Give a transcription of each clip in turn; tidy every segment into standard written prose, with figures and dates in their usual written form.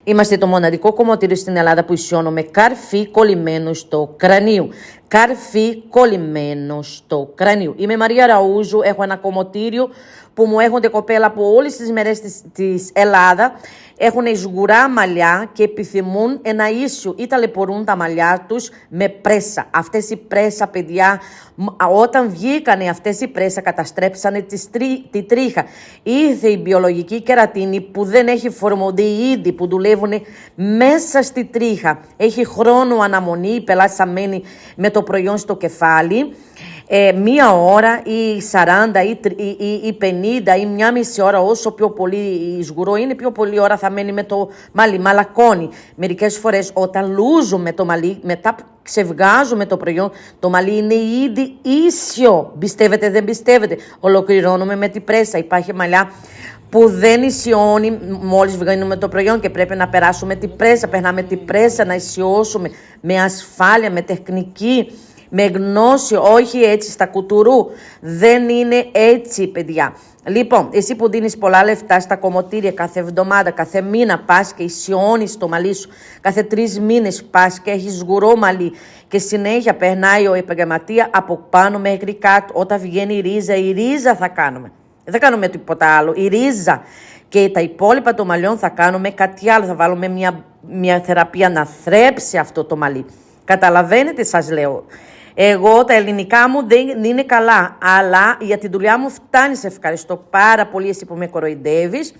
Είμαστε το μοναδικό κομμωτήριο στην Ελλάδα που ισιώνουμε καρφί κολλημένο στο κρανίο. Καρφί κολλημένο στο κρανίο. Είμαι η Μαρία Ραούζου, έχω ένα κομμωτήριο που μου έχονται κοπέλα από όλες τις μέρες της Ελλάδα. Έχουν σγουρά μαλλιά και επιθυμούν ένα ίσιο ή ταλαιπωρούν τα μαλλιά τους με πρέσα. Αυτές οι πρέσα, παιδιά, όταν βγήκανε αυτές οι πρέσα, καταστρέψανε τη τρίχα. Ήρθε η βιολογική κερατίνη που δεν έχει φορμαλντεΐδη, που δουλεύουν μέσα στη τρίχα. Έχει χρόνο αναμονή, η πελάτης μένει με το προϊόν στο κεφάλι. Μία ώρα ή 40 ή 50 ή μια μισή ώρα, όσο πιο πολύ σγουρό είναι, πιο πολύ ώρα θα μένει με το μαλλί, μαλακώνει. Μερικές φορές όταν λούζουμε το μαλλί, μετά ξεβγάζουμε το προϊόν, το μαλλί είναι ήδη ίσιο. Πιστεύετε, δεν πιστεύετε? Ολοκληρώνουμε με την πρέσα. Υπάρχει μαλλιά που δεν ισιώνει μόλις βγαίνουμε το προϊόν και πρέπει να περάσουμε την πρέσα. Περνάμε την πρέσα να ισιώσουμε με ασφάλεια, με τεχνική, με γνώση, όχι έτσι στα κουτουρού. Δεν είναι έτσι, παιδιά. Λοιπόν, εσύ που δίνεις πολλά λεφτά στα κομμωτήρια κάθε εβδομάδα, κάθε μήνα πας και ισιώνεις το μαλλί σου, κάθε 3 μήνες πας και έχεις σγουρό μαλλί και συνέχεια περνάει ο επαγγελματία από πάνω μέχρι κάτω. Όταν βγαίνει η ρίζα θα κάνουμε. Δεν θα κάνουμε τίποτα άλλο. Η ρίζα και τα υπόλοιπα των μαλλιών θα κάνουμε κάτι άλλο. Θα βάλουμε μια θεραπεία να θρέψει αυτό το μαλλί. Καταλαβαίνετε, σας λέω. Εγώ τα ελληνικά μου δεν είναι καλά, αλλά για τη δουλειά μου φτάνει. Σε ευχαριστώ πάρα πολύ, εσύ που με κοροϊδεύεις,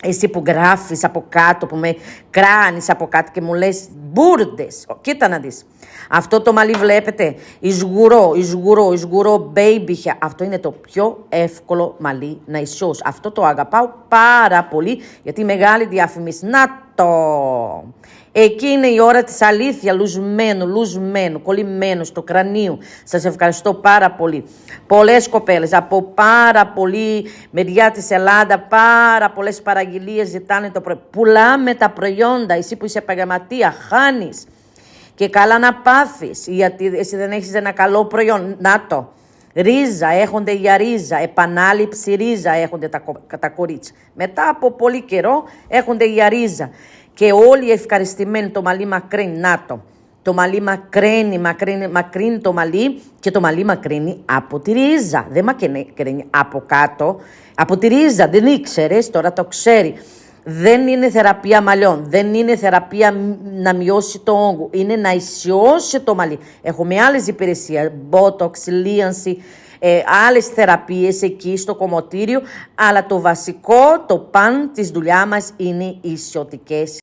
εσύ που γράφεις από κάτω, που με κράνεις από κάτω και μου λες μπουρδες. Κοίτα να δεις. Αυτό το μαλλί βλέπετε, σγουρό baby hair. Αυτό είναι το πιο εύκολο μαλλί να ισιώσει. Αυτό το αγαπάω πάρα πολύ, γιατί μεγάλη διαφήμιση. Να το! Εκεί είναι η ώρα της αλήθεια, λουσμένο, κολλημένο στο κρανίο. Σας ευχαριστώ πάρα πολύ. Πολλές κοπέλες από πάρα πολύ μεριά της Ελλάδα, πάρα πολλές παραγγελίες ζητάνε το προϊόν. Πουλάμε τα προϊόντα, εσύ που είσαι επαγγελματία, χάνεις. Και καλά να πάθεις, γιατί εσύ δεν έχεις ένα καλό προϊόν. Να το. Ρίζα, έχονται για ρίζα, επανάληψη ρίζα έχονται τα κορίτσια. Μετά από πολύ καιρό έχονται για ρίζα. Και όλοι ευχαριστημένοι, το μαλλί μακρύνει, να το. Το μαλλί μακρύνει το μαλλί και το μαλλί μακρύνει από τη ρίζα. Δεν μακρύνει από κάτω, από τη ρίζα. Δεν ήξερες, τώρα το ξέρει. Δεν είναι θεραπεία μαλλιών, δεν είναι θεραπεία να μειώσει το όγκο, είναι να ισιώσει το μαλλί. Έχουμε άλλες υπηρεσίες, μπότοξ, λίανση, άλλες θεραπείες εκεί στο κομμωτήριο, αλλά το βασικό, το παν της δουλειά μας είναι οι ισιωτικές